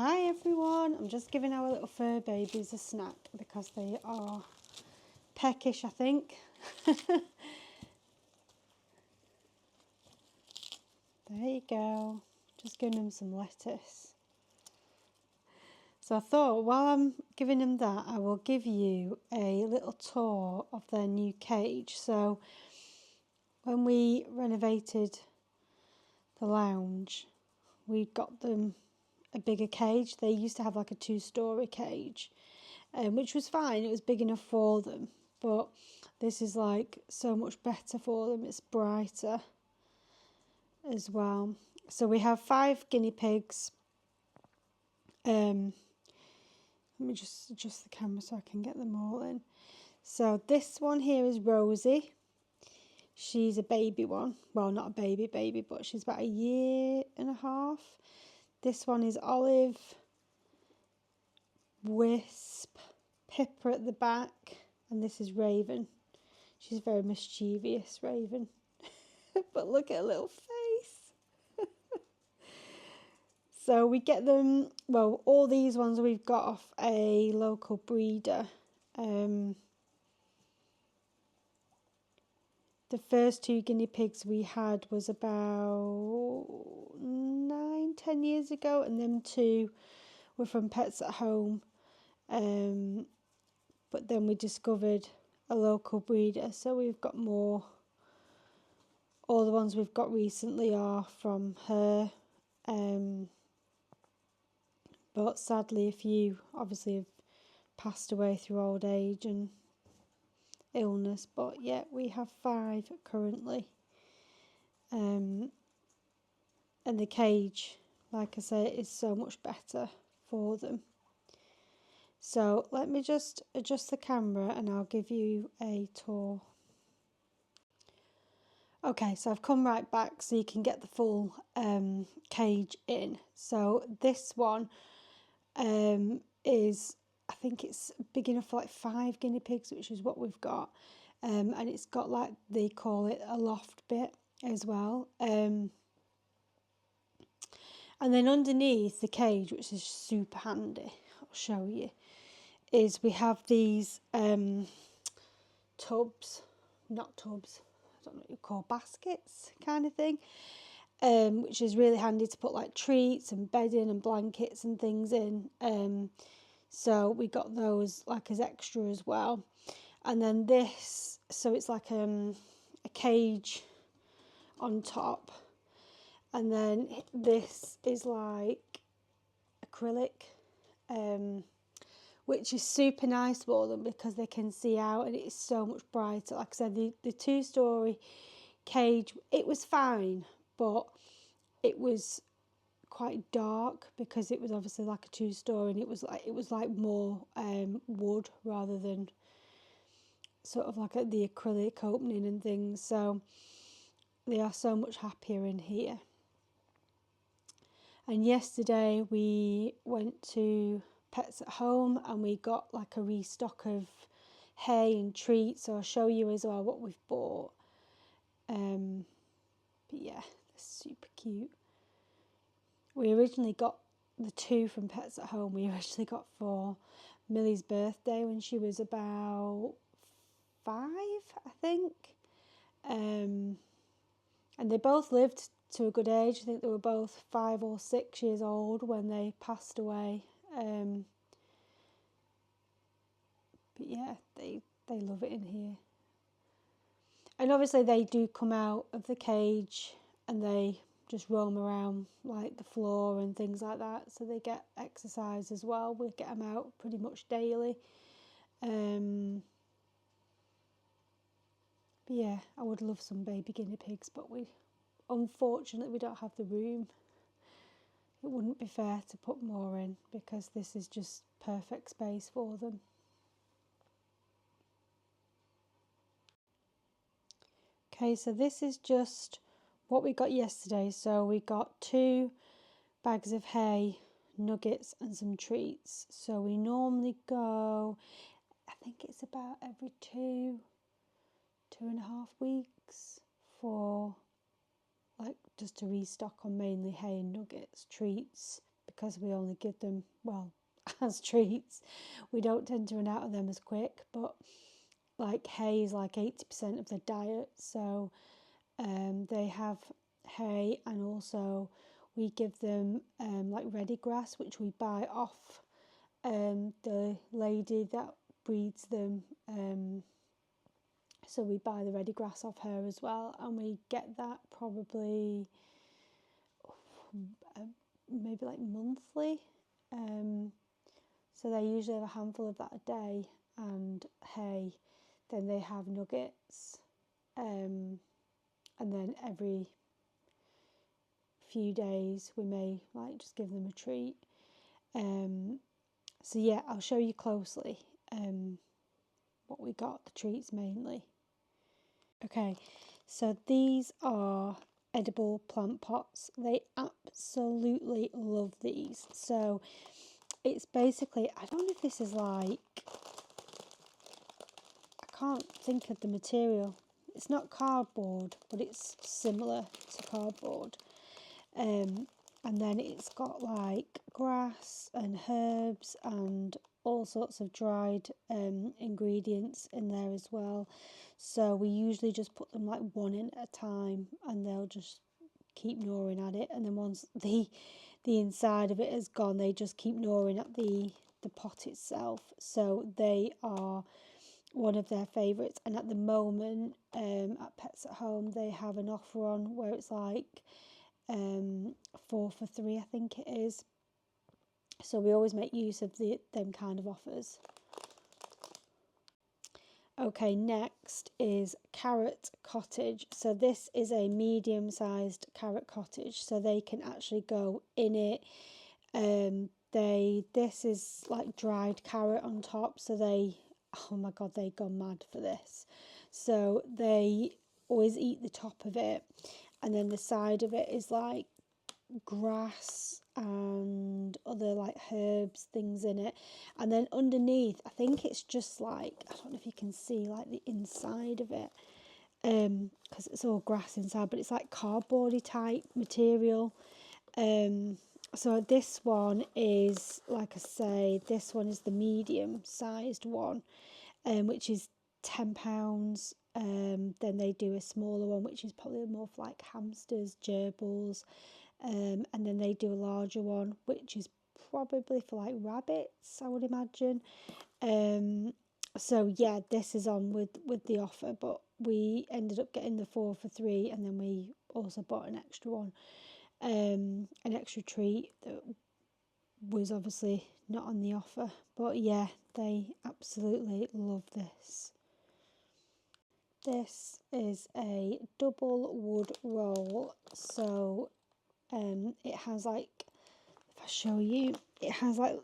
Hi everyone, I'm just giving our little fur babies a snack because they are peckish, I think. There you go, just giving them some lettuce. So I thought while I'm giving them that, I will give you a little tour of their new cage. So when we renovated the lounge, we got them a bigger cage. They used to have like a 2-story cage, which was fine. It was big enough for them, but this is like so much better for them. It's brighter as well. So we have 5 guinea pigs. Let me just adjust the camera so I can get them all in. So this one here is Rosie. She's a baby one. Well, not a baby, but she's about 1.5 years. This one is Olive, Wisp, Pippa at the back, and this is Raven. She's very mischievous, Raven. But look at her little face. So we get them, well, all these ones we've got off a local breeder. The first 2 guinea pigs we had was about 9-10 years ago, and them 2 were from Pets at Home. But then we discovered a local breeder, so we've got more. All the ones we've got recently are from her. But sadly a few obviously have passed away through old age and illness. But yeah, we have 5 currently. And the cage, like I say, is so much better for them. So let me just adjust the camera and I'll give you a tour. Okay, so I've come right back so you can get the full cage in. So this one is, I think it's big enough for like 5 guinea pigs, which is what we've got. And it's got, like they call it, a loft bit as well. And then underneath the cage, which is super handy, I'll show you, is we have these tubs, not tubs, I don't know what you call, baskets kind of thing, which is really handy to put like treats and bedding and blankets and things in. So we got those like as extra as well. And then this, so it's like a cage on top, and then this is like acrylic, which is super nice for them because they can see out and it is so much brighter. Like I said, the 2-story cage, it was fine, but it was quite dark because it was obviously like a 2-story, and it was like more wood rather than sort of like the acrylic opening and things. So they are so much happier in here. And yesterday we went to Pets at Home and we got like a restock of hay and treats, so I'll show you as well what we've bought. But yeah, they're super cute. We originally got the 2 from Pets at Home, we originally got for Millie's birthday when she was about 5, I think. And they both lived to a good age. I think they were both 5 or 6 years old when they passed away. But yeah, they love it in here. And obviously they do come out of the cage and they just roam around like the floor and things like that, so they get exercise as well. We get them out pretty much daily. But yeah, I would love some baby guinea pigs, but unfortunately we don't have the room. It wouldn't be fair to put more in because this is just perfect space for them. Okay, so this is just what we got yesterday. So we got 2 bags of hay, nuggets and some treats. So we normally go, I think it's about every 2.5 weeks for like just to restock on mainly hay and nuggets, treats, because we only give them, well, as treats. We don't tend to run out of them as quick, but like hay is like 80% of their diet, so they have hay, and also we give them like ready grass, which we buy off the lady that breeds them. So we buy the ready grass off her as well, and we get that probably maybe like monthly. So they usually have a handful of that a day and hay. Then they have nuggets, and then every few days we may like just give them a treat. So yeah, I'll show you closely what we got, the treats mainly. Okay, so these are edible plant pots. They absolutely love these. So it's basically, I don't know if this is like, I can't think of the material. It's not cardboard, but it's similar to cardboard. And then it's got like grass and herbs and all sorts of dried ingredients in there as well. So we usually just put them like one in at a time, and they'll just keep gnawing at it. And then once the inside of it has gone, they just keep gnawing at the pot itself. So they are one of their favourites. And at the moment, at Pets at Home, they have an offer on where it's like 4 for 3, I think it is. So we always make use of them kind of offers. Okay, next is carrot cottage. So this is a medium-sized carrot cottage, so they can actually go in it. This is like dried carrot on top, so oh my god, they go mad for this. So they always eat the top of it, and then the side of it is like grass and other like herbs, things in it, and then underneath I think it's just like, I don't know if you can see like the inside of it, because it's all grass inside, but it's like cardboardy type material. So this one is, like I say, this one is the medium sized one, which is £10. Then they do a smaller one, which is probably more for like hamsters, gerbils, and then they do a larger one, which is probably for like rabbits, I would imagine. So yeah, this is on with the offer, but we ended up getting the 4 for 3, and then we also bought an extra one, an extra treat that was obviously not on the offer. But yeah, they absolutely love this. This is a double wood roll, so it has like, if I show you, it has like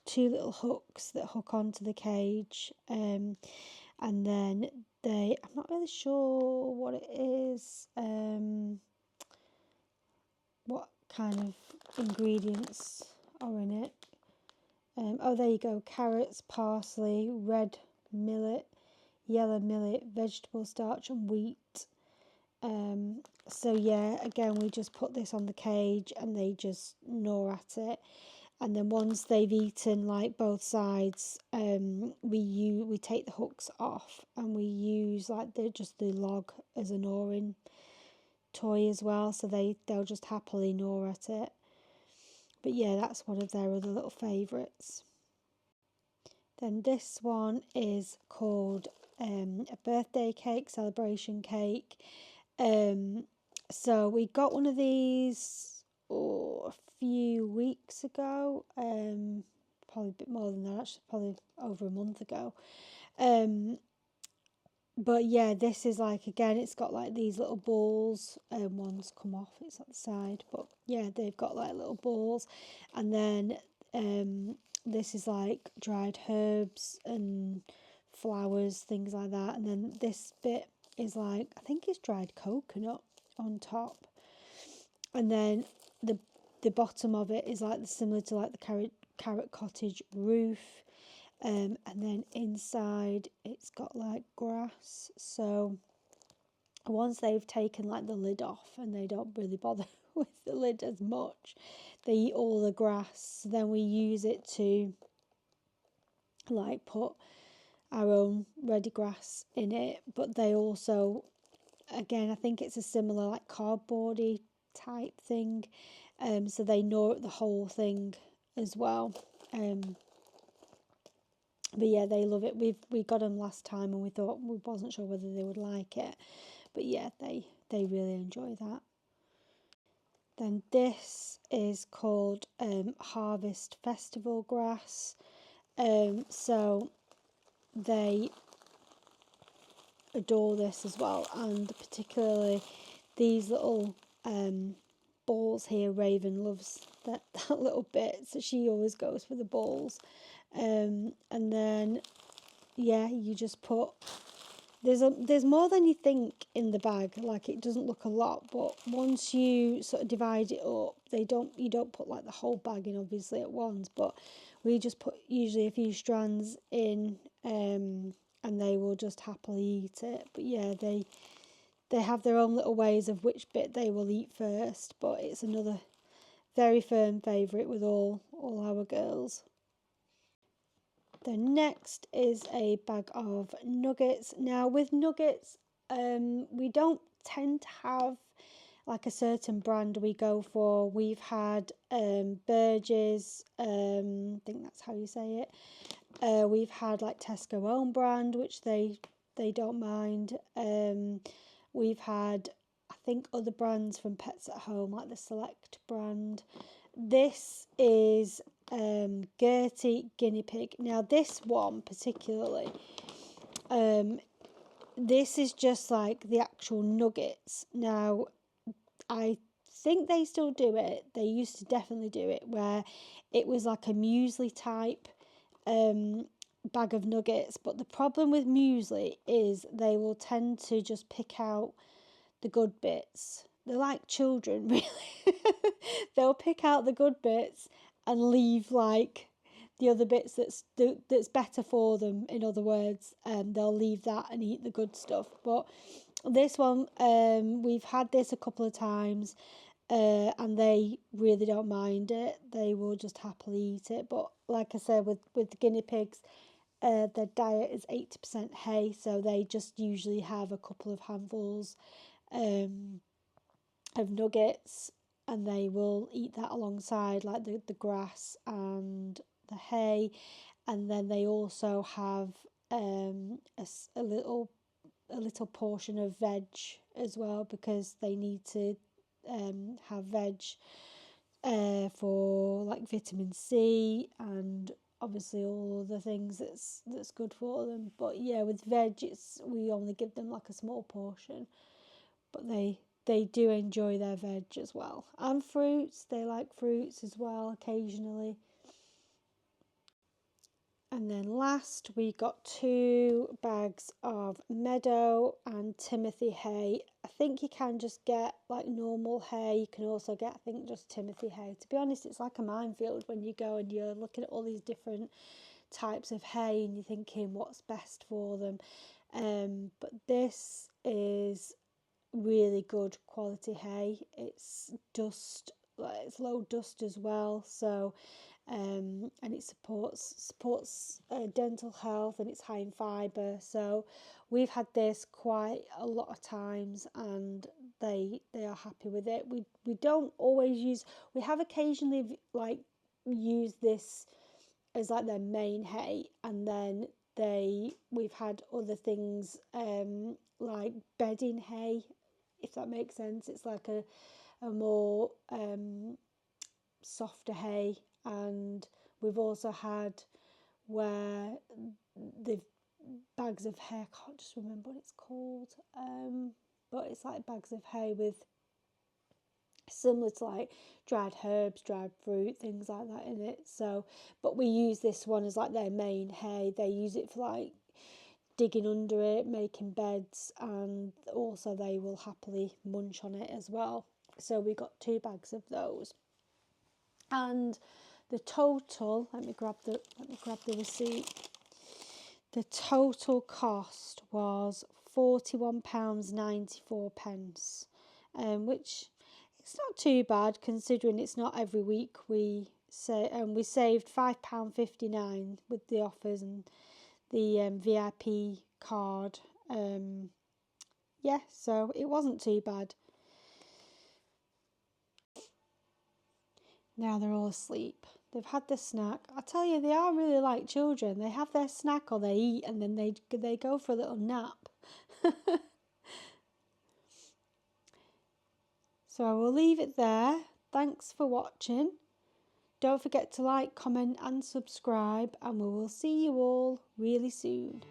two little hooks that hook onto the cage, and then I'm not really sure what it is, what kind of ingredients are in it. Oh, there you go: carrots, parsley, red millet, yellow millet, vegetable starch, and wheat. So yeah, again, we just put this on the cage and they just gnaw at it. And then once they've eaten like both sides, we take the hooks off, and we use like just the log as a gnawing toy as well. So they'll just happily gnaw at it. But yeah, that's one of their other little favourites. Then this one is called a birthday cake, celebration cake. So we got one of these a few weeks ago, probably a bit more than that, actually, probably over a month ago. But yeah, this is like, again, it's got like these little balls, one's come off, it's at the side, but yeah, they've got like little balls, and then this is like dried herbs and flowers, things like that, and then this bit is like, I think it's dried coconut on top, and then the bottom of it is like similar to like the carrot cottage roof, and then inside it's got like grass. So once they've taken like the lid off, and they don't really bother with the lid as much, they eat all the grass. Then we use it to like put our own ready grass in it, but they also, again, I think it's a similar like cardboardy type thing, so they gnaw at the whole thing as well. But yeah, they love it. We got them last time and we wasn't sure whether they would like it, but yeah, they really enjoy that. Then this is called Harvest Festival grass. So they adore this as well, and particularly these little balls here. Raven loves that little bit, so she always goes for the balls. And then yeah, you just put, there's more than you think in the bag. Like, it doesn't look a lot, but once you sort of divide it up, you don't put like the whole bag in obviously at once, but we just put usually a few strands in, and they will just happily eat it. But yeah, they have their own little ways of which bit they will eat first, but it's another very firm favourite with all our girls. The next is a bag of nuggets. Now with nuggets, we don't tend to have like a certain brand we go for. We've had Burgess, I think that's how you say it. We've had like Tesco own brand, which they don't mind. We've had, I think, other brands from Pets at Home, like the Select brand. This is Gertie guinea pig. Now this one particularly, this is just like the actual nuggets. Now I think they still do it. They used to definitely do it, where it was like a muesli type bag of nuggets. But the problem with muesli is they will tend to just pick out the good bits. They're like children, really. They'll pick out the good bits and leave like the other bits that's better for them. In other words, they'll leave that and eat the good stuff. But this one, we've had this a couple of times, and they really don't mind it. They will just happily eat it. But like I said, with the guinea pigs, their diet is 80% hay, so they just usually have a couple of handfuls of nuggets, and they will eat that alongside like the grass and the hay. And then they also have a little portion of veg as well, because they need to have veg for like vitamin C and obviously all the things that's good for them. But yeah, with veg, we only give them like a small portion, but they do enjoy their veg as well. And fruits, they like fruits as well occasionally. And then last, we got 2 bags of meadow and Timothy hay. I think you can just get like normal hay. You can also get, I think, just Timothy hay. To be honest, it's like a minefield when you go and you're looking at all these different types of hay and you're thinking what's best for them. But this is really good quality hay. It's dust, it's low dust as well, so and it supports dental health, and it's high in fibre. So we've had this quite a lot of times, and they are happy with it. We don't always use, we have occasionally like used this as like their main hay, and then we've had other things like bedding hay, if that makes sense. It's like a more softer hay. And we've also had where the bags of hay, I can't just remember what it's called, but it's like bags of hay with similar to like dried herbs, dried fruit, things like that in it. So, but we use this one as like their main hay. They use it for like digging under it, making beds, and also they will happily munch on it as well. So we got 2 bags of those. And the total, let me grab the receipt. The total cost was £41.94, which It's not too bad considering it's not every week we say, and we saved £5.59 with the offers and the VIP card. Yeah, so it wasn't too bad. Now they're all asleep. They've had their snack. I tell you, they are really like children. They have their snack or they eat and then they go for a little nap. So I will leave it there. Thanks for watching. Don't forget to like, comment and subscribe, and we will see you all really soon.